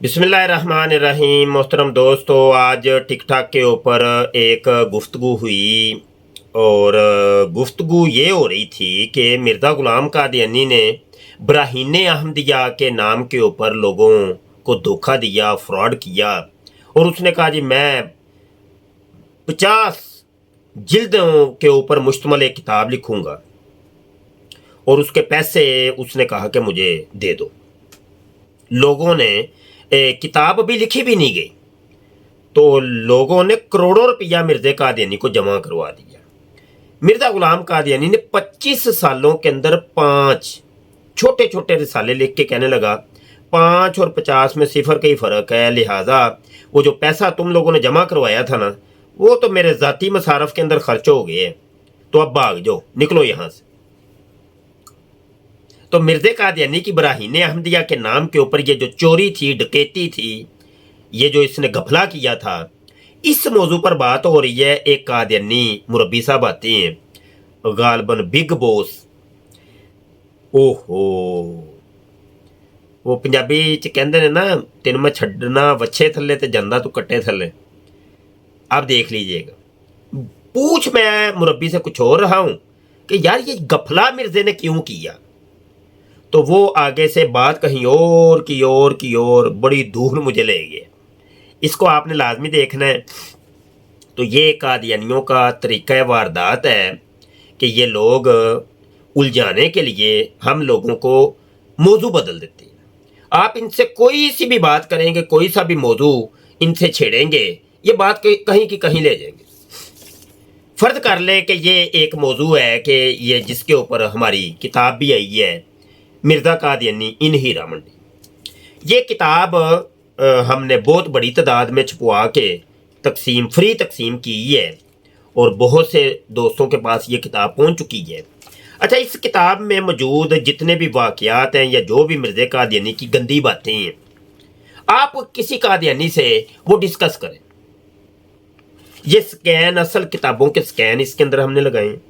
बिस्मिल्लाहिर्रहमानिर्रहीम। मोहतरम दोस्तों, आज टिक टाक के ऊपर एक गुफ्तगू हुई और गुफ्तगू ये हो रही थी कि मिर्ज़ा ग़ुलाम कादियानी ने ब्राहीन अहमदिया के नाम के ऊपर लोगों को धोखा दिया, फ्रॉड किया और उसने कहा जी मैं 50 जिल्दों के ऊपर मुश्तमिल एक किताब लिखूंगा और उसके पैसे उसने कहा कि मुझे दे दो। लोगों ने किताब अभी लिखी भी नहीं गई तो लोगों ने करोड़ों रुपया मिर्ज़ा कादियानी को जमा करवा दिया। मिर्ज़ा ग़ुलाम कादियानी ने 25 सालों के अंदर 5 छोटे छोटे रिसाले लिख के कहने लगा 5 और 50 में सिफर का ही फ़र्क है, लिहाजा वो जो पैसा तुम लोगों ने जमा करवाया था ना वो तो मेरे ज़ाती मसारफ के अंदर खर्च हो गए हैं, तो अब भाग जाओ, निकलो यहाँ से। तो मिर्ज़ा कादियानी की ब्राहीन अहमदिया के नाम के ऊपर ये जो चोरी थी, डकैती थी, ये जो इसने घपला किया था, इस मौजू पर बात हो रही है। एक कादियानी मुरब्बी साहब आते हैं गालबन बिग बॉस। ओहो, वो पंजाबी च कहते हैं ना, तेन मैं छड्डना वच्छे थले ते जांदा तू कट्टे थले। आप देख लीजिएगा। पूछ मैं मुरब्बी से कुछ और रहा हूं कि यार ये घपला मिर्जे ने क्यों किया, तो वो आगे से बात कहीं और की और बड़ी दूर मुझे ले गए। इसको आपने लाजमी देखना है। तो ये कादियानियों का तरीका वारदात है कि ये लोग उलझाने के लिए हम लोगों को मौजू बदल देते हैं। आप इनसे कोई सी भी बात करेंगे, कोई सा भी मौजू इनसे छेड़ेंगे, ये बात कहीं की कहीं ले जाएंगे। फर्ज कर ले कि ये एक मौजू है कि ये जिसके ऊपर हमारी किताब भी आई है, मिर्ज़ा कादियानी इन हीरा मंडी। ये किताब हमने बहुत बड़ी तादाद में छपवा के फ्री तकसीम की है और बहुत से दोस्तों के पास ये किताब पहुंच चुकी है। अच्छा, इस किताब में मौजूद जितने भी वाक़यात हैं या जो भी मिर्ज़ा कादियानी की गंदी बातें हैं, आप किसी कादियानी से वो डिस्कस करें। ये स्कैन, असल किताबों के स्कैन इसके अंदर हमने लगाए हैं।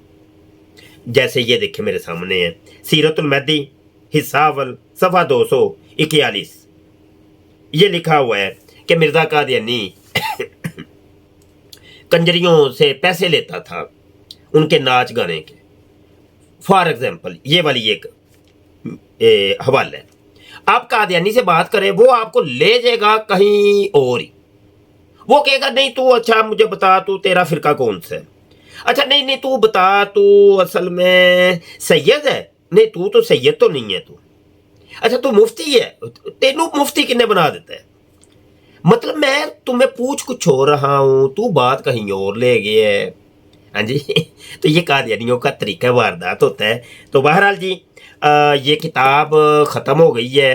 जैसे ये देखे मेरे सामने है सीरतुल महदी हिस्सा अव्वल सफ़ा 241। ये लिखा हुआ है कि मिर्ज़ा कादियानी कंजरियों से पैसे लेता था उनके नाच गाने के। फॉर एग्जाम्पल ये वाली एक हवाला है। आप कादियानी से बात करें, वो आपको ले जाएगा कहीं और ही। वो कहेगा नहीं तू अच्छा मुझे बता, तू तेरा फिरका कौन सा है। अच्छा नहीं तू बता, तू असल में सैयद है। नहीं तू तो सैयद तो नहीं है। तू अच्छा तू मुफ्ती है, तेनू मुफ्ती किन्ने बना देता है। मतलब मैं तुम्हें पूछ कुछ हो रहा हूं, तू बात कहीं और ले गया है। हाँ जी तो ये कादियानियों का तरीका वारदात होता है। तो बहरहाल जी ये किताब ख़त्म हो गई है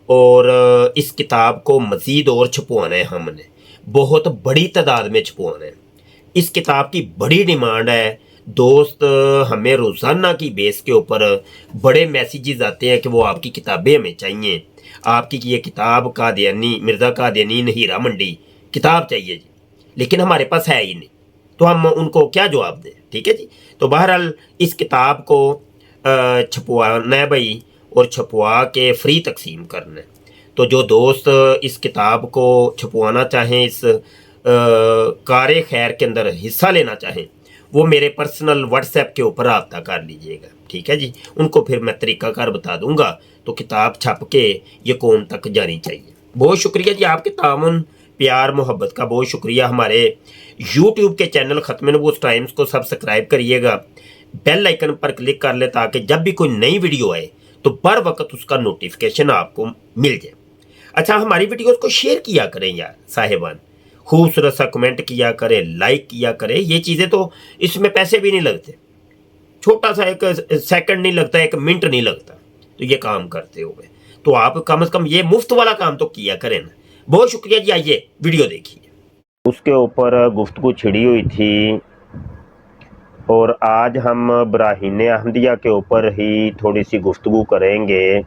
और इस किताब को मज़ीद और छपवाना है। हमने बहुत बड़ी तादाद में छपवाना है। इस किताब की बड़ी डिमांड है दोस्त। हमें रोज़ाना की बेस के ऊपर बड़े मैसेजेस आते हैं कि वो आपकी किताबें हमें चाहिए, आपकी ये किताब कादियानी, मिर्ज़ा कादियानी हीरा मंडी किताब चाहिए जी, लेकिन हमारे पास है ही नहीं। तो हम उनको क्या जवाब दें। ठीक है जी। तो बहरहाल इस किताब को छपवाना है भाई, और छपवा के फ्री तकसीम करना है। तो जो दोस्त इस किताब को छपवाना चाहें, इस कार खैर के अंदर हिस्सा लेना चाहें, वो मेरे पर्सनल व्हाट्सएप के ऊपर रब्ता कर लीजिएगा। ठीक है जी। उनको फिर मैं तरीक़ाकार बता दूंगा, तो किताब छप के ये कौम तक जानी चाहिए। बहुत शुक्रिया जी आपके तामुन, प्यार मोहब्बत का बहुत शुक्रिया। हमारे यूट्यूब के चैनल ख़त्म नबूवत टाइम्स को सब्सक्राइब करिएगा, बेल आइकन पर क्लिक कर ले ताकि जब भी कोई नई वीडियो आए तो बर वक्त उसका नोटिफिकेशन आपको मिल जाए। अच्छा, हमारी वीडियोस को शेयर किया करें यार साहिबान, खूबसूरत सा कमेंट किया करें, लाइक किया करें। ये चीज़ें तो इसमें पैसे भी नहीं लगते, छोटा सा एक सेकंड नहीं लगता, एक मिनट नहीं लगता। तो ये काम करते हुए तो आप कम से कम ये मुफ्त वाला काम तो किया करें ना। बहुत शुक्रिया जी। आइए वीडियो देखिए। उसके ऊपर गुफ्तगू छिड़ी हुई थी और आज हम ब्राहीन अहमदिया के ऊपर ही थोड़ी सी गुफ्तगू करेंगे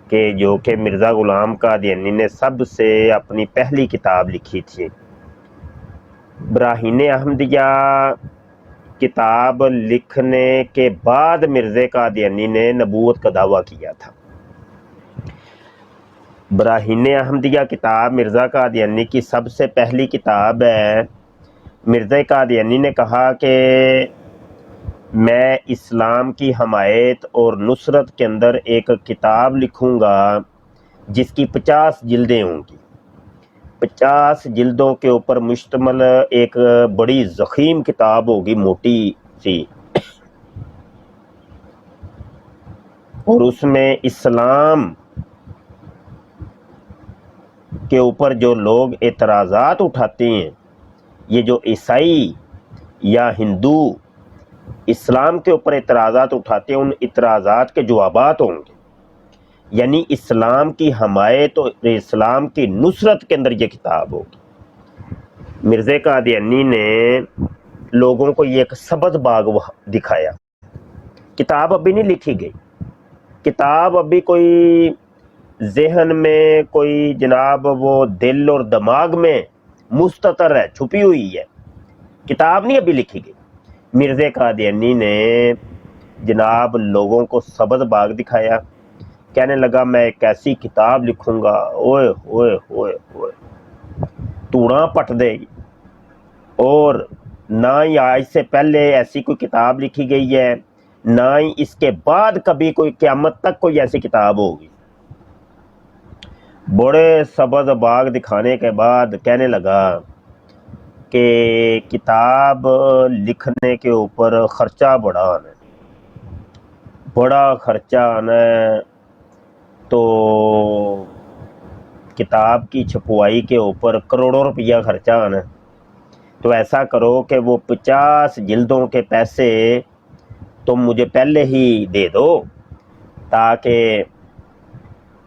कि जो कि मिर्ज़ा ग़ुलाम कादियानी ने सबसे अपनी पहली किताब लिखी थी। ब्राहीन अहमदिया किताब लिखने के बाद मिर्ज़ा कादियानी ने नबूवत का दावा किया था। براہین احمدیہ کتاب مرزا قادیانی کی سب سے پہلی کتاب ہے۔ مرزا قادیانی نے کہا کہ میں اسلام کی حمایت اور نصرت کے اندر ایک کتاب لکھوں گا جس کی 50 جلدیں ہوں گی، 50 جلدوں کے اوپر مشتمل ایک بڑی ضخیم کتاب ہوگی، موٹی سی، اور اس میں اسلام کے اوپر جو لوگ اعتراضات اٹھاتے ہیں، یہ جو عیسائی یا ہندو اسلام کے اوپر اعتراضات اٹھاتے ہیں، ان اعتراضات کے جوابات ہوں گے، یعنی اسلام کی حمایت اور اسلام کی نصرت کے اندر یہ کتاب ہوگی۔ مرزا قادیانی نے لوگوں کو یہ ایک سبز باغ دکھایا۔ کتاب ابھی نہیں لکھی گئی، کتاب ابھی کوئی ذہن میں، کوئی جناب وہ دل اور دماغ میں مستتر ہے، چھپی ہوئی ہے، کتاب نہیں ابھی لکھی گئی۔ مرزا قادیانی نے جناب لوگوں کو سبز باغ دکھایا، کہنے لگا میں ایک ایسی کتاب لکھوں گا، اوئے ہوئے ہوئے ہوئے توڑاں پٹ دے گی، اور نہ ہی آج سے پہلے ایسی کوئی کتاب لکھی گئی ہے، نہ ہی اس کے بعد کبھی کوئی قیامت تک کوئی ایسی کتاب ہوگی۔ بڑے سبز باغ دکھانے کے بعد کہنے لگا کہ کتاب لکھنے کے اوپر خرچہ بڑا آنا ہے، بڑا خرچہ آنا ہے، تو کتاب کی چھپوائی کے اوپر کروڑوں روپیہ خرچہ آنا ہے، تو ایسا کرو کہ وہ 50 جلدوں کے پیسے تم مجھے پہلے ہی دے دو، تاکہ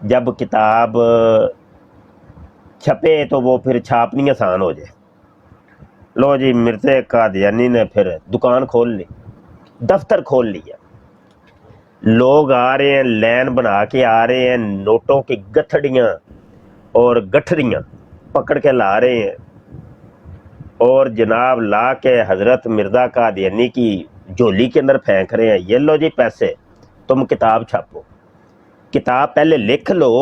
جب کتاب چھپے تو وہ پھر چھاپنی آسان ہو جائے۔ لو جی، مرزا قادیانی نے پھر دکان کھول لی، دفتر کھول لیا، لوگ آ رہے ہیں، لین بنا کے آ رہے ہیں، نوٹوں کی گٹھڑیاں اور گٹھڑیاں پکڑ کے لا رہے ہیں، اور جناب لا کے حضرت مرزا قادیانی کی جھولی کے اندر پھینک رہے ہیں، یہ لو جی پیسے، تم کتاب چھاپو، کتاب پہلے لکھ لو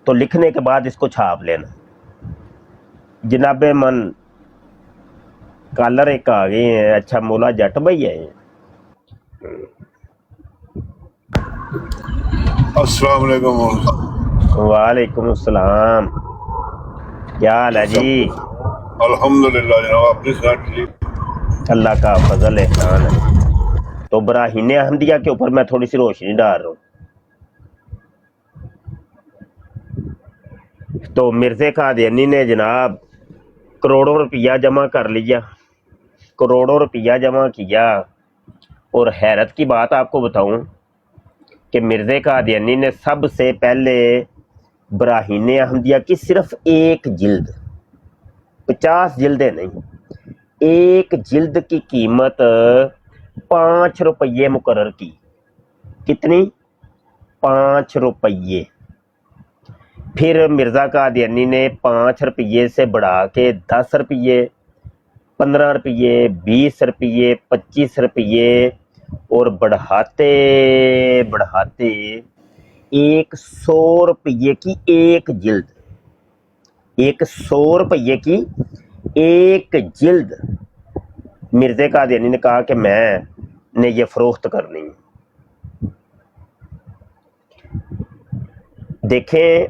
تو لکھنے کے بعد اس کو چھاپ لینا۔ جناب من کالر ایک آ گئے ہیں، اچھا مولا جٹ بھائی ہے۔ السلام علیکم۔ وعلیکم السلام، کیا حال ہے جی؟ الحمدللہ جناب، آپ کی صحت ٹھیک؟ اللہ کا فضل احسان ہے۔ تو براہین احمدیہ کے اوپر میں تھوڑی سی روشنی ڈال رہا ہوں۔ تو مرزا قادیانی نے جناب کروڑوں روپیہ جمع کر لیا، کروڑوں روپیہ جمع کیا، اور حیرت کی بات آپ کو بتاؤں کہ مرزا قادیانی نے سب سے پہلے براہین احمدیہ کی صرف ایک جلد، 50 جلدیں نہیں، ایک جلد کی قیمت 5 روپیے مقرر کی۔ کتنی؟ 5 روپیے۔ پھر مرزا قادیانی نے 5 روپیے سے بڑھا کے 10 روپیے، 15 روپیے، 20 روپیے، 25 روپیے، اور بڑھاتے بڑھاتے 100 روپیے کی ایک جلد، 100 روپیے کی ایک جلد مرزا قادیانی نے کہا کہ میں نے یہ فروخت کرنی ہے۔ دیکھیں،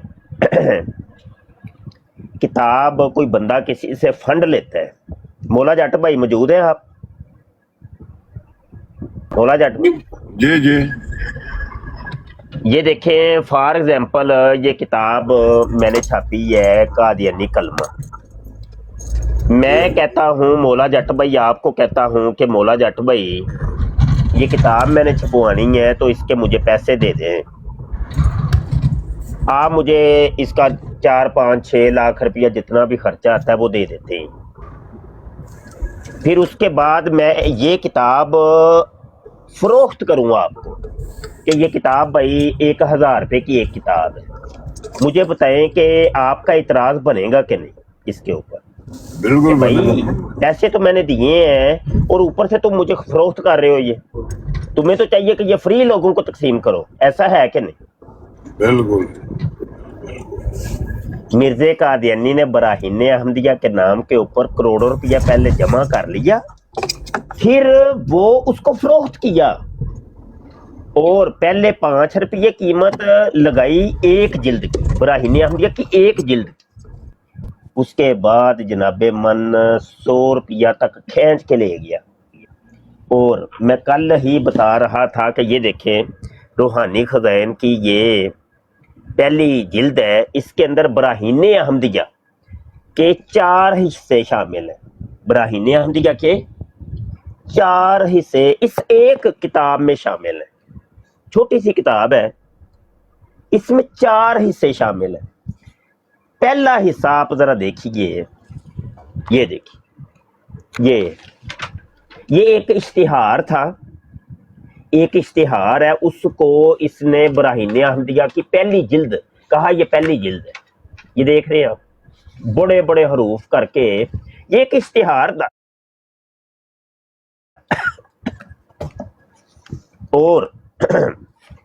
کتاب کوئی بندہ کسی سے فنڈ لیتا ہے۔ مولا جٹ بھائی موجود ہیں آپ؟ مولا جٹ بھائی جی جی، یہ دیکھیں، فار ایگزامپل یہ کتاب میں نے چھاپی ہے قادیانی کلمہ۔ میں کہتا ہوں مولا جٹ بھائی، آپ کو کہتا ہوں کہ مولا جٹ بھائی یہ کتاب میں نے چھپوانی ہے تو اس کے مجھے پیسے دے دیں۔ آپ مجھے اس کا 4 5 6 لاکھ روپیہ جتنا بھی خرچہ آتا ہے وہ دے دیتے ہیں۔ پھر اس کے بعد میں یہ کتاب فروخت کروں آپ کو کہ یہ کتاب بھائی 1000 روپے کی ایک کتاب ہے، مجھے بتائیں کہ آپ کا اعتراض بنے گا کہ نہیں اس کے اوپر؟ بالکل بھائی پیسے تو میں نے دیے ہیں اور اوپر سے تم مجھے فروخت کر رہے ہو، یہ تمہیں تو چاہیے کہ یہ فری لوگوں کو تقسیم کرو، ایسا ہے کہ نہیں؟ بالکل۔ मिर्ज़े कादियानी ने बराहीन अहमदिया के नाम के ऊपर करोड़ों रुपया पहले जमा कर लिया, फिर वो उसको फरोख्त किया और पहले 5 रुपये कीमत लगाई एक जिल्द की, बराहीन अहमदिया की एक जिल्द की। उसके बाद जनाबे मन 100 रुपया तक खींच के ले गया। और मैं कल ही बता रहा था कि ये देखें रूहानी खज़ाइन की ये पहली जिल्द है, इसके अंदर बराहीन अहमदिया के 4 हिस्से शामिल हैं। बराहीन अहमदिया के 4 हिस्से इस एक किताब में शामिल हैं। छोटी सी किताब है, इसमें 4 हिस्से शामिल हैं। पहला हिस्सा आप जरा देखिए, ये देखिए, ये एक इश्तिहार था, एक इश्तिहार है, उसको इसने बराहीन अहमदिया की पहली जिल्द कहा। ये पहली जिल्द है, ये देख रहे हैं आप, बड़े बड़े हरूफ करके ये एक इश्तिहार था। और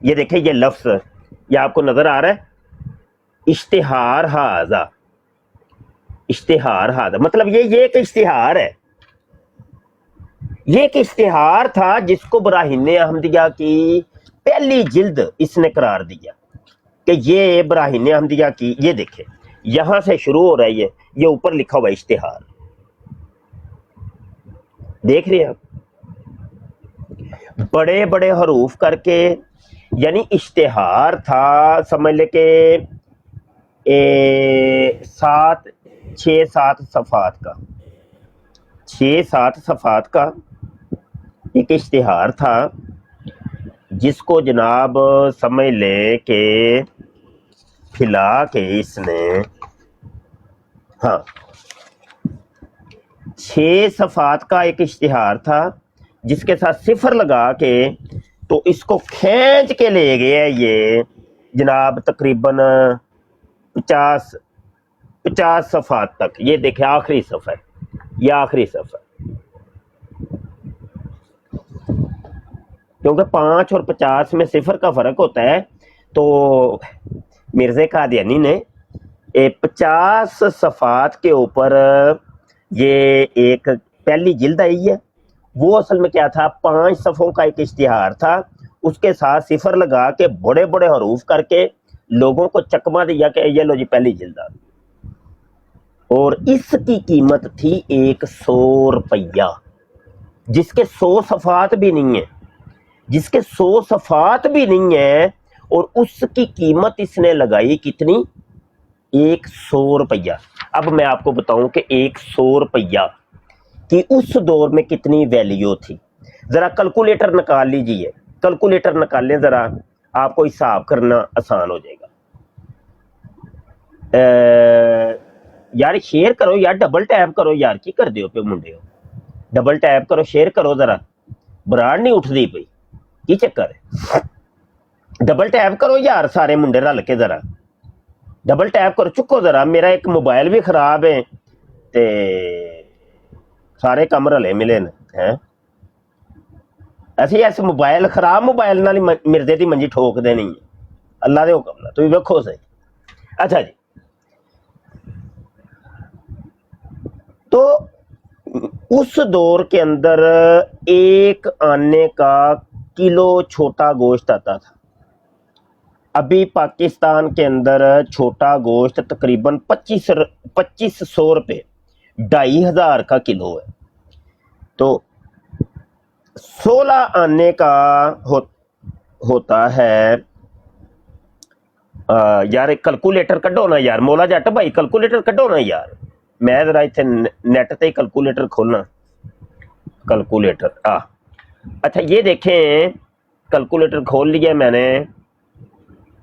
ये देखिए ये लफ्ज, ये आपको नजर आ रहा है, इश्तिहार हाजा। इश्तिहार हाजा मतलब ये एक इश्तिहार है, ये एक इश्तिहार था जिसको बराहीन अहमदिया की पहली जिल्द इसने करार दिया कि ये बराहीन अहमदिया की। ये देखे यहां से शुरू हो रहा है, ये ऊपर लिखा हुआ इश्तिहार, देख रहे हैं आप, बड़े बड़े हरूफ करके, यानी इश्तिहार था, समझ ले के 6-7 सफ़ात का, 6-7 सफ़ात का एक इश्तिहार था, जिसको जनाब समझ ले के फिला के इसने, हाँ 6 सफ़ात का एक इश्तिहार था, जिसके साथ सिफर लगा के तो इसको खींच के ले गए ये जनाब तकरीबन 50 सफ़ात तक। ये देखे आखिरी सफ़ा है, ये आखिरी सफ़ा, क्योंकि 5 और 50 में सिफर का फर्क होता है। तो मिर्ज़े कादियानी ने 50 सफ़ात के ऊपर ये एक पहली जिल्द आई है। वो असल में क्या था, 5 सफ़ों का एक इश्तिहार था, उसके साथ सिफर लगा के बड़े बड़े हरूफ करके लोगों को चकमा दिया कि ये लो जी पहली जिल्द आ गई। और इसकी कीमत थी 100 रुपया, जिसके 100 सफ़ात भी नहीं है, जिसके 100 सफ़ात भी नहीं है, और उसकी कीमत इसने लगाई कितनी, 100 रुपया। अब मैं आपको बताऊं कि 100 रुपया कि उस दौर में कितनी वैल्यू थी। जरा कैलकुलेटर निकाल लीजिए, कैलकुलेटर निकालें जरा, आपको हिसाब करना आसान हो जाएगा। यार शेयर करो यार, डबल टैप करो यार, की कर दियो पे मुंडे हो, डबल टैप करो, शेयर करो जरा, बराड़ नहीं उठती पई, की चक्कर है, डबल टैप करो यार सारे मुंडे रल के, जरा डबल टैप करो, चुको जरा, मेरा एक मोबाइल भी खराब है ते सारे कम रले मिले हैं। ऐसे मोबाइल खराब मोबाइल नाल मिर्जे की मंजी ठोक देनी है, अल्लाह दे हुक्म नाल, तुसीं वेखो सही। अच्छा जी, तो उस दौर के अंदर एक आने का किलो छोटा गोश्त आता था। अभी पाकिस्तान के अंदर छोटा गोश्त तकरीबन 2500 रुपये, 2500 का किलो है। तो 16 आने का होता है। यार एक कैलकुलेटर कड्डो ना यार, मौला जट भाई कैलकुलेटर कड्डो ना यार, मैं जरा इतने नेट ते कैलकुलेटर खोलना, कैलकुलेटर अच्छा ये देखें, कैलकुलेटर खोल लिया मैंने।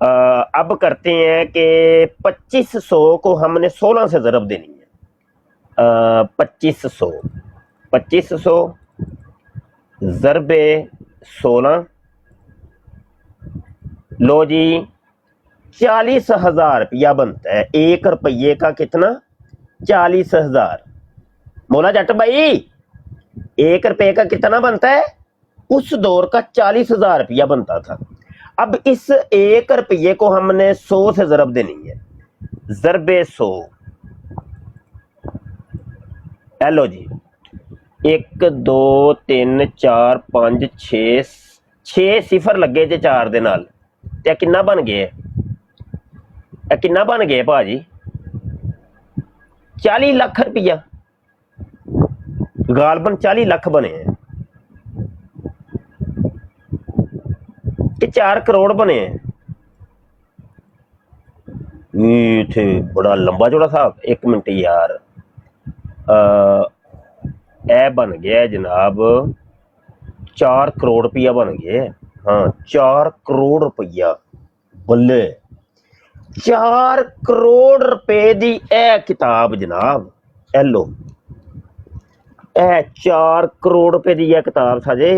अब करते हैं कि 2500 को हमने 16 से ज़रब देनी है। 2500 ज़रबे 16, लो जी 40,000 रुपया बनता है। 1 रुपये का कितना, 40,000। मौला जट भाई 1 रुपये का कितना बनता है, उस दौर का 40,000 रुपया बनता था। अब इस 1 रुपये को हमने 100 से ज़रब देनी है, ज़रबे 100 ए लो जी 1 2 3 4 5 6 सिफर लगे जे 4 दे नाल ते किन्ना बन गए किन्ना बन गए भाजी 40 लाख रुपया गालबन 40 लाख बने हैं कि 4 करोड़ बने हैं इत्थे बड़ा लंबा चौड़ा साहब 1 मिनट यार ए बन गया जनाब 4 करोड़ रुपया बन गया हाँ 4 करोड़ रुपया बल्ले 4 करोड़ रुपए दी ए किताब जनाब ए लो ए 4 करोड़ रुपए दी ए किताब साजे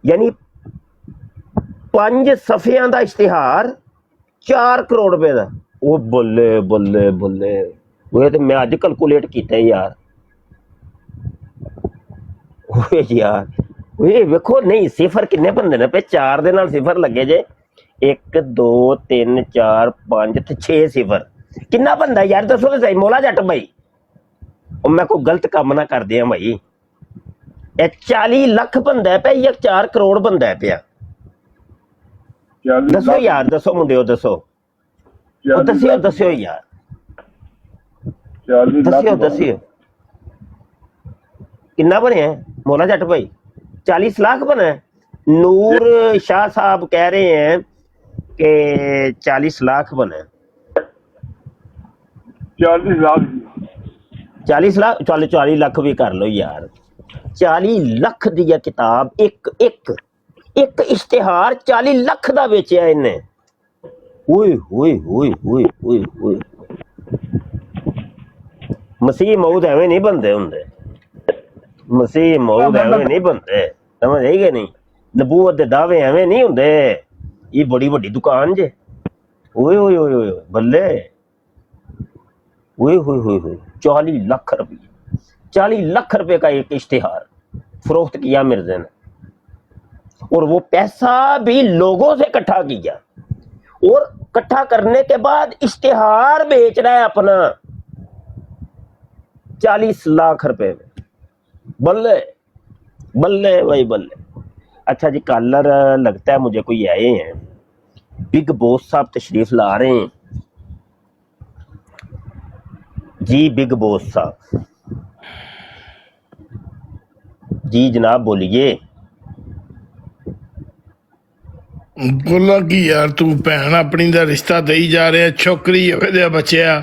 यानी 5 सफियां दा इश्तिहार 4 करोड़ रुपए दा ओ बल्ले बल्ले बल्ले वो तो मैं अज कैलकुलेट किया यार यार वेखो नहीं सिफर किन्ने बनते ने पे 4 दे नाल सिफर लगे जे 1 2 3 4 5 ते 6 सिफर किन्ना बनता यार दसो तो सही मौला जट भाई मैं कोई गलत काम ना कर दिया भाई 40 लाख बनता पे या 4 करोड़ बनता पिया दसो यार दसो मुंडियो दसो दसियो दसियो यार दसियो दसियो किन्ना बने मौला जट भाई 40 लाख बना नूर शाह साहब कह रहे हैं कि 40 लाख बने 40 लाख 40 लाख चलो 40 लाख भी कर लो यार 40 लाख दी किताब एक एक एक इश्तिहार 40 लाख दा बेचिया इन्हें ओए ओए ओए ओए ओए ओए मसीह मऊद एवें नहीं बनते होंगे मसीह मऊद एवें नहीं बनते समझ आई कि नहीं नबूवत दे दावे एवें नहीं होंगे ये बड़ी बड़ी दुकान जे ओए ओए ओए ओए बल्ले ओए होए होए होए 40 लाख रुपये 40 लाख रुपए का एक इश्तिहार फरोख्त किया मिर्जे ने और वो पैसा भी लोगों से इकट्ठा किया और इकट्ठा करने के बाद इश्तिहार बेच रहा है अपना 40 लाख रुपए में बल्ले बल्ले भाई बल्ले अच्छा जी कॉलर लगता है मुझे कोई आए हैं बिग बॉस साहब तशरीफ ला रहे हैं जी बिग बॉस साहब जी जनाब बोलिए बोला कि यार तू भैन अपनी दा रिश्ता दई जा रहा छोकरी होवे बचिया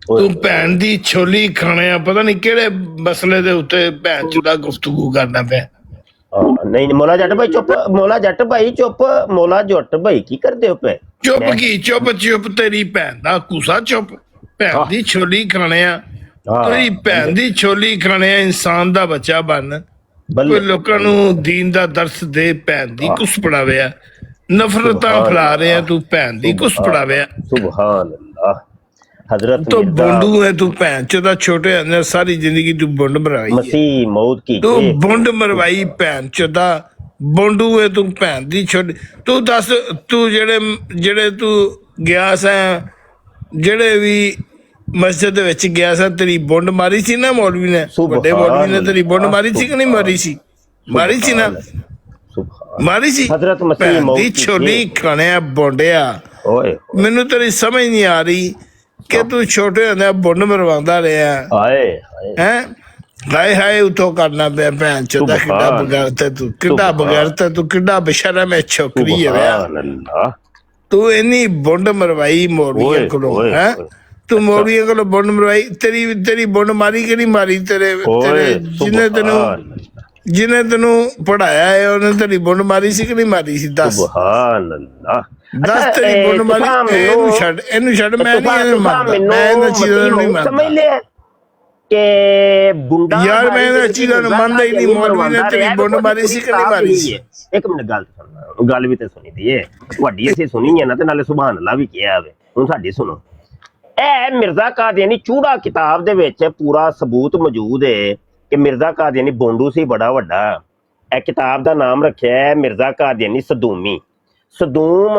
तू भैन दी छोली खाने पता नहीं केड़े मसले दे उत्ते भैन चुदा गुफ्तगू करना पे नहीं मौला जट भाई चुप मौला जट भाई चुप मौला जट भाई की करते हो पे चुप की चुप चुप तेरी भैन दा कुसा चुप भैन दी छोली खाने तेरी भैन दी छोली खाने इंसान दा बच्चा बन कोई लोकां नू दीन दा दर्स दे भैन दी कुछ पढ़ावे नफरतां फैला रहे हैं तू भैन दी कुछ पढ़ावे सुभान अल्लाह हजरत तो बोंडू है तू भैन चोदा छोटे अंदर सारी जिंदगी तू बोंड मरवाई मसीह मौत की तू बोंड मरवाई भैन चोदा बोंडू है तू भैन दी छोटी तू दस तू जेड़े जेड़े तू गया सा जेड़े भी मस्जिद दे विच गया सा तेरी बोंड मारी सी ना मौलवी ने बड़े मौलवी ने तेरी बोंड मारी सी कि नहीं मारी सी ना मारी सी हजरत मसीह मौत दी छोली खाने बोंडिया मैनू तेरी समझ नहीं आ रही कि तू छोटे होंदे बुंड मरवांदा रहा हैं हाय हाय उतो करना पे भैन चोदा किड्डा बगैरत तू किड्डा बेशरम है छोकरी है तू इन्नी बुंड मरवाई मौलवियां कोलों हैं तू मौलवियां कोलों बुंड मरवाई तेरी तेरी बुंड मारी कि नहीं मारी तेरे जिन्हें तेनू पढ़ाया है उन्हें तेरी बुंड मारी सी कि नहीं मारी सी दस दस तेरी बुंड मारी एनू छड़ मैं नहीं मानदा मैं इन चीज़ां नहीं मानदा समझ ले के बुंडा यार मैं इन चीज़ां नु मानदा ही नहीं मौलवी ने तेरी बुंड मारी सी कि नहीं मारी सी एक मिनट गल सुन गल भी ते सुनी दी है ਵੱਡੀ ਅਸੀਂ ਸੁਣੀ ਹੈ ਨਾ ਤੇ ਨਾਲੇ ਸੁਭਾਨ ਅੱਲਾ ਵੀ ਕਿਹਾ ਆਵੇ ਹੁਣ ਸਾਡੀ ਸੁਣੋ ਇਹ ਮਿਰਜ਼ਾ ਕਾਦੀਆਨੀ ਚੂੜਾ ਕਿਤਾਬ ਦੇ ਵਿੱਚ ਪੂਰਾ ਸਬੂਤ ਮੌਜੂਦ ਹੈ ਕਿ ਮਿਰਜ਼ਾ ਕਾਦੀਆਨੀ ਬੋਂਡੂ ਸੀ ਬੜਾ ਵੱਡਾ ਇਹ ਕਿਤਾਬ ਦਾ ਨਾਮ ਰੱਖਿਆ ਹੈ ਮਿਰਜ਼ਾ ਕਾਦੀਆਨੀ ਸਦੂਮੀ ਸਦੂਮ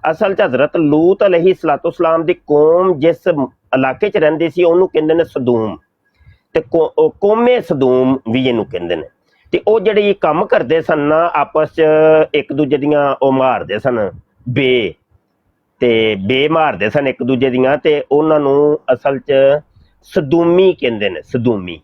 ਅਸਲ 'ਚ ਹਜ਼ਰਤ ਲੂਤ अलैहिस्सलाम ਦੀ ਕੌਮ ਜਿਸ ਇਲਾਕੇ 'ਚ ਰਹਿੰਦੀ ਸੀ ਉਹਨੂੰ ਕਹਿੰਦੇ ਨੇ ਸਦੂਮ, ਤੇ ਕੌਮੇ ਸਦੂਮ ਵੀ ਇਹਨੂੰ ਕਹਿੰਦੇ ਨੇ। ਤੇ ਉਹ ਜਿਹੜੇ ਕੰਮ ਕਰਦੇ ਸਨ ਨਾ ਆਪਸ 'ਚ ਇੱਕ ਦੂਜੇ ਦੀਆਂ ਉਹ ਮਾਰਦੇ ਸਨ ਬੇ ਮਾਰਦੇ ਸਨ ਇੱਕ ਦੂਜੇ ਦੀਆਂ, ਤੇ ਉਹਨਾਂ ਨੂੰ ਅਸਲ 'ਚ ਸਦੂਮੀ ਕਹਿੰਦੇ ਨੇ, ਸਦੂਮੀ।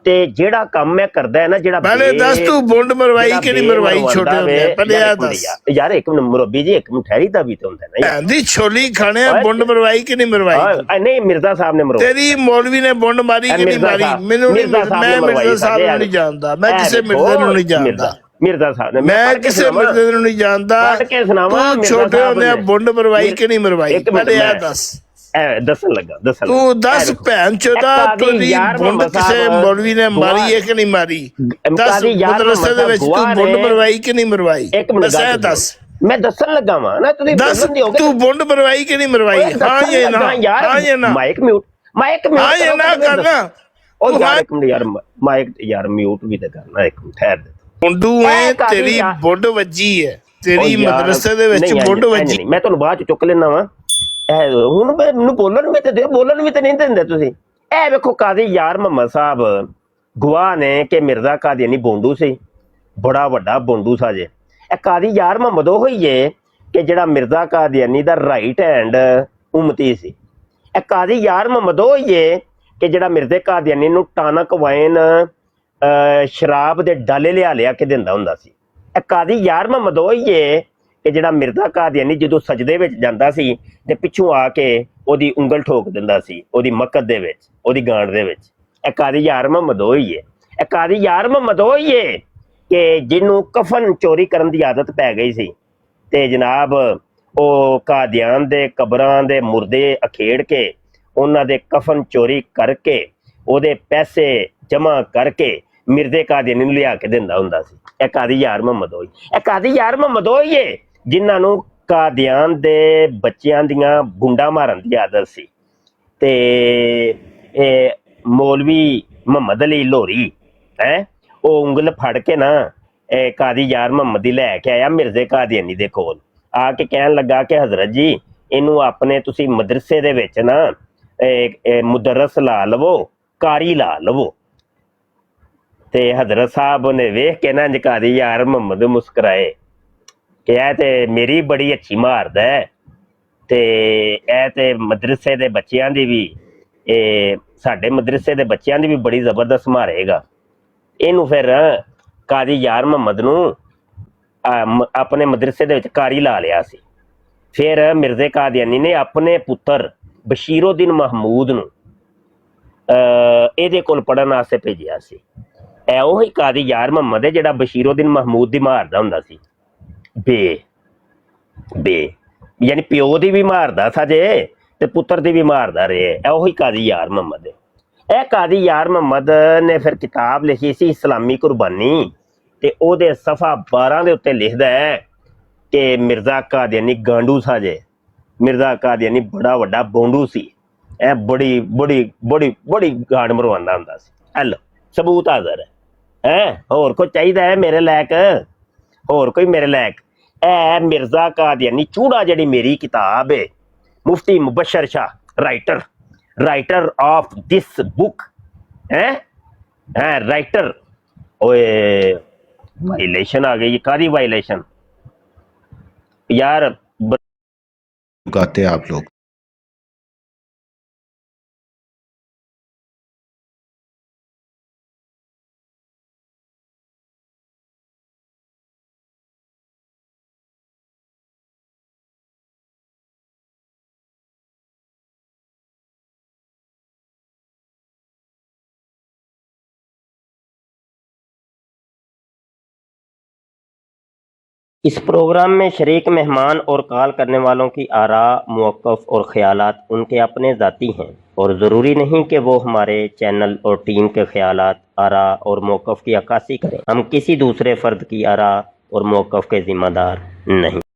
ਤੇ ਜਿਹੜਾ ਕੰਮ ਇਹ ਕਰਦਾ ਹੈ ਨਾ, ਜਿਹੜਾ ਪਹਿਲੇ ਦੱਸ ਤੂੰ ਬੁੰਡ ਮਰਵਾਈ ਕਿ ਨਹੀਂ ਮਰਵਾਈ ਛੋਟੇ ਹੁੰਦੇ? ਪਹਿਲੇ ਆ ਦੱਸ ਯਾਰ। ਇੱਕ ਮਿੰਟ ਮੁਰੱਬੀ ਜੀ, ਇੱਕ ਮਿੰਟ ਠਹਿਰੀ ਦਾ ਵੀ ਤਾਂ ਹੁੰਦਾ ਨਾ ਆਂਦੀ ਛੋਲੀ ਖਾਣੇ ਬੁੰਡ ਮਰਵਾਈ ਕਿ ਨਹੀਂ ਮਰਵਾਈ? ਨਹੀਂ, ਮਿਰਜ਼ਾ ਸਾਹਿਬ ਨੇ ਮਰਵਾਈ। ਤੇਰੀ ਮੌਲਵੀ ਨੇ ਬੁੰਡ ਮਾਰੀ ਕਿ ਨਹੀਂ ਮਾਰੀ? ਮੈਨੂੰ ਨਹੀਂ, ਮੈਂ ਮਿਰਜ਼ਾ ਸਾਹਿਬ ਨੂੰ ਨਹੀਂ ਜਾਣਦਾ, ਮੈਂ ਕਿਸੇ ਮਿਰਜ਼ੇ ਨੂੰ ਨਹੀਂ ਜਾਣਦਾ, ਮਿਰਜ਼ਾ ਸਾਹਿਬ ਨੇ, ਮੈਂ ਕਿਸੇ ਮਿਰਜ਼ੇ ਨੂੰ ਨਹੀਂ ਜਾਣਦਾ। ਤੂੰ ਛੋਟੇ ਹੁੰਦੇ ਬੁੰਡ ਮਰਵਾਈ ਕਿ ਨਹੀਂ ਮਰਵਾਈ? ਪਹਿਲੇ ਆ ਦੱਸ। ਦੱਸਣ ਲੱਗਾ, ਤੂੰ ਦੱਸ ਭੈਣ ਚੋਦਾ, ਤੇਰੀ ਬੁੰਡ ਕਿਸੇ ਮੌਲਵੀ ਨੇ ਮਾਰੀ ਹੈ ਕਿ ਨਹੀਂ ਮਾਰੀ? ਦੱਸ ਮਦਰਸੇ ਦੇ ਵਿੱਚ ਤੂੰ ਬੁੰਡ ਮਰਵਾਈ ਕਿ ਨਹੀਂ ਮਰਵਾਈ? ਦੱਸ। ਮੈਂ ਦੱਸਣ ਲੱਗਾ ਵਾਂ ਨਾ, ਦੱਸ ਤੂੰ ਬੁੰਡ ਮਰਵਾਈ ਕਿ ਨਹੀਂ ਮਰਵਾਈ? ਹਾਂ ਜਾਂ ਨਾ, ਹਾਂ ਜਾਂ ਨਾ। ਮਾਈਕ ਮਿਊਟ ਹਾਂ ਜਾਂ ਨਾ ਕਰਨਾ। ਉਹ ਯਾਰ ਇੱਕ ਮਿੰਟ ਯਾਰ, ਮਾਈਕ ਯਾਰ ਮਿਊਟ ਵੀ ਤੇ ਕਰਨਾ, ਇੱਕ ਮਿੰਟ ਠਹਿਰ ਦੇ। ਮੁੰਡੂ ਐ ਤੇਰੀ ਬੁੰਡ ਵੱਜੀ ਹੈ, ਤੇਰੀ ਮਦਰਸੇ ਦੇ ਵਿੱਚ ਬੁੰਡ ਵੱਜੀ। ਮੈਂ ਤੁਹਾਨੂੰ ਬਾਅਦ ਚ ਚੁੱਕ ਲੈਣਾ ਵਾ, ਹੁਣ ਮੈਨੂੰ ਬੋਲਣ ਵੀ ਤੇ ਦਿਓ, ਬੋਲਣ ਵੀ ਤੇ ਨਹੀਂ ਦਿੰਦੇ ਤੁਸੀਂ। ਇਹ ਵੇਖੋ ਕਾਜ਼ੀ ਯਾਰ ਮੁਹੰਮਦ ਸਾਹਿਬ ਗਵਾਹ ਨੇ ਕਿ ਮਿਰਜ਼ਾ ਕਾਦੀਆਨੀ ਬੋਂਡੂ ਸੀ, ਬੜਾ ਵੱਡਾ ਬੋਂਡੂ ਸਾ ਜੇ। ਇਹ ਕਾਜ਼ੀ ਯਾਰ ਮੁਹੰਮਦ ਉਹ ਹੀ ਹੈ ਕਿ ਜਿਹੜਾ ਮਿਰਜ਼ਾ ਕਾਦੀਆਨੀ ਦਾ ਰਾਈਟ ਹੈਂਡ ਉਮਤੀ ਸੀ। ਇਹ ਕਾਜ਼ੀ ਯਾਰ ਮੁਹੰਮਦ ਉਹ ਹੀ ਹੈ ਕਿ ਜਿਹੜਾ ਮਿਰਜ਼ੇ ਕਾਦੀਆਨੀ ਨੂੰ ਟਾਨਕ ਵਾਈਨ ਸ਼ਰਾਬ ਦੇ ਡਾਲੇ ਲਿਆ ਕੇ ਦਿੰਦਾ ਹੁੰਦਾ ਸੀ। ਇਹ ਕਾਜ਼ੀ ਯਾਰ ਮੁਹੰਮਦ ਉਹ ਹੀ ਹੈ ਕਿ ਜਿਹੜਾ ਮਿਰਜ਼ਾ ਕਾਦੀਆਨੀ ਜਦੋਂ ਸਜਦੇ ਵਿੱਚ ਜਾਂਦਾ ਸੀ ਤੇ ਪਿੱਛੋਂ ਆ ਕੇ ਉਹਦੀ ਉਂਗਲ ਠੋਕ ਦਿੰਦਾ ਸੀ ਉਹਦੀ ਮੱਕਤ ਦੇ ਵਿੱਚ, ਉਹਦੀ ਗਾਂਡ ਦੇ ਵਿੱਚ। ਇਹ ਕਾਜ਼ੀ ਯਾਰ ਮੁਹੰਮਦ ਉਹ ਹੀ ਹੈ। ਇਹ ਕਾਜ਼ੀ ਯਾਰ ਮੁਹੰਮਦ ਉਹ ਹੀ ਹੈ ਕਿ ਜਿਹਨੂੰ ਕਫਨ ਚੋਰੀ ਕਰਨ ਦੀ ਆਦਤ ਪੈ ਗਈ ਸੀ, ਤੇ ਜਨਾਬ ਉਹ ਕਾਦੀਆਨ ਦੇ ਕਬਰਾਂ ਦੇ ਮੁਰਦੇ ਅਖੇੜ ਕੇ ਉਹਨਾਂ ਦੇ ਕਫਨ ਚੋਰੀ ਕਰਕੇ ਉਹਦੇ ਪੈਸੇ ਜਮ੍ਹਾਂ ਕਰਕੇ ਮਿਰਜ਼ੇ ਕਾਦੀਆਨੀ ਨੂੰ ਲਿਆ ਕੇ ਦਿੰਦਾ ਹੁੰਦਾ ਸੀ। ਇਹ ਕਾਜ਼ੀ ਯਾਰ ਮੁਹੰਮਦ ਹੋਈ। ਇਹ ਕਾਜ਼ੀ ਯਾਰ ਮੁਹੰਮਦ ਹੋਈ ਹੈ ਜਿਨ੍ਹਾਂ ਨੂੰ ਕਾਦੀਆਨ ਦੇ ਬੱਚਿਆਂ ਦੀਆਂ ਗੁੰਡਾ ਮਾਰਨ ਦੀ ਆਦਤ ਸੀ। ਤੇ ਇਹ ਮੌਲਵੀ ਮੁਹੰਮਦ ਅਲੀ ਲੋਹਰੀ ਉਹ ਉਂਗਲ ਫੜ ਕੇ ਨਾ ਇਹ ਕਾਜ਼ੀ ਯਾਰ ਮੁਹੰਮਦ ਦੀ ਲੈ ਕੇ ਆਇਆ ਮਿਰਜ਼ੇ ਕਾਦੀਆਨੀ ਦੇ ਕੋਲ, ਆ ਕੇ ਕਹਿਣ ਲੱਗਾ ਕਿ ਹਜ਼ਰਤ ਜੀ ਇਹਨੂੰ ਆਪਣੇ ਤੁਸੀਂ ਮਦਰਸੇ ਦੇ ਵਿੱਚ ਨਾ ਮੁਦਰਸ ਲਾ ਲਵੋ, ਕਾਰੀ ਲਾ ਲਵੋ। ਤੇ ਹਜ਼ਰਤ ਸਾਹਿਬ ਨੇ ਵੇਖ ਕੇ ਨਾ ਕਾਜ਼ੀ ਯਾਰ ਮੁਹੰਮਦ ਮੁਸਕਰਾਏ ਕਿ ਇਹ ਤੇ ਮੇਰੀ ਬੜੀ ਅੱਛੀ ਮਾਰਦਾ ਹੈ, ਤੇ ਇਹ ਤੇ ਮਦਰਸੇ ਦੇ ਬੱਚਿਆਂ ਦੀ ਵੀ, ਇਹ ਸਾਡੇ ਮਦਰਸੇ ਦੇ ਬੱਚਿਆਂ ਦੀ ਵੀ ਬੜੀ ਜ਼ਬਰਦਸਤ ਮਾਰੇਗਾ। ਇਹਨੂੰ ਫਿਰ ਕਾਜ਼ੀ ਯਾਰ ਮੁਹੰਮਦ ਨੂੰ ਆਪਣੇ ਮਦਰਸੇ ਦੇ ਵਿੱਚ ਕਾਰੀ ਲਾ ਲਿਆ ਸੀ। ਫਿਰ ਮਿਰਜ਼ੇ ਕਾਦੀਆਨੀ ਨੇ ਆਪਣੇ ਪੁੱਤਰ ਬਸ਼ੀਰਉদ্দিਨ ਮਹਿਮੂਦ ਨੂੰ ਇਹਦੇ ਕੋਲ ਪੜ੍ਹਨ ਵਾਸਤੇ ਭੇਜਿਆ ਸੀ। ਇਹ ਉਹੀ ਕਾਜ਼ੀ ਯਾਰ ਮੁਹੰਮਦ ਹੈ ਜਿਹੜਾ ਬਸ਼ੀਰਉদ্দিਨ ਮਹਿਮੂਦ ਦੀ ਮਾਰਦਾ ਹੁੰਦਾ ਸੀ। ਬੇ ਯਾਨੀ ਪਿਓ ਦੀ ਵੀ ਮਾਰਦਾ ਸਾ ਜੇ ਤੇ ਪੁੱਤਰ ਦੀ ਵੀ ਮਾਰਦਾ ਰਹੇ। ਇਹ ਉਹੀ ਕਾਜ਼ੀ ਯਾਰ ਮੁਹੰਮਦ ਹੈ। ਇਹ ਕਾਜ਼ੀ ਯਾਰ ਮੁਹੰਮਦ ਨੇ ਫਿਰ ਕਿਤਾਬ ਲਿਖੀ ਸੀ ਇਸਲਾਮੀ ਕੁਰਬਾਨੀ, ਤੇ ਉਹਦੇ ਸਫਾ 12 ਦੇ ਉੱਤੇ ਲਿਖਦਾ ਹੈ ਕਿ ਮਿਰਜ਼ਾ ਕਾਦੀਆਨੀ ਗਾਂਡੂ ਸਾ ਜੇ, ਮਿਰਜ਼ਾ ਕਾਦੀਆਨੀ ਬੜਾ ਵੱਡਾ ਬੋਂਡੂ ਸੀ। ਇਹ ਬੜੀ ਬੜੀ ਬੜੀ ਬੜੀ ਗਾਂਡ ਮਰਵਾਉਂਦਾ ਹੁੰਦਾ ਸੀ। ਹਲ ਸਬੂਤ ਹਾਜ਼ਰ ਹੈ। ਹੋਰ ਕੋਈ ਚਾਹੀਦਾ ਹੈ ਮੇਰੇ ਲਾਇਕ? ਹੋਰ ਕੋਈ ਮੇਰੇ ਲਾਇਕ? ਇਹ ਮਿਰਜ਼ਾ ਕਾਦੀਆਨੀ ਚੂੜਾ ਜਿਹੜੀ ਮੇਰੀ ਕਿਤਾਬ ਹੈ, ਮੁਫਤੀ ਮੁਬਸ਼ਰ ਸ਼ਾਹ ਰਾਈਟਰ ਆਫ ਦਿਸ ਬੁੱਕ ਰਾइटर। ओए वायलेशन आ गई, कारी वायलेशन यार गाते आप लोग। इस प्रोग्राम में शरीक मेहमान और कॉल करने वालों की आरा, मौक़िफ़ और ख़यालात उनके अपने ज़ाती हैं और ज़रूरी नहीं कि वो हमारे चैनल और टीम के ख़यालात, आरा और मौक़िफ़ की अक्कासी करें। हम किसी दूसरे फ़र्द की आरा और मौक़िफ़ के ज़िम्मेदार नहीं।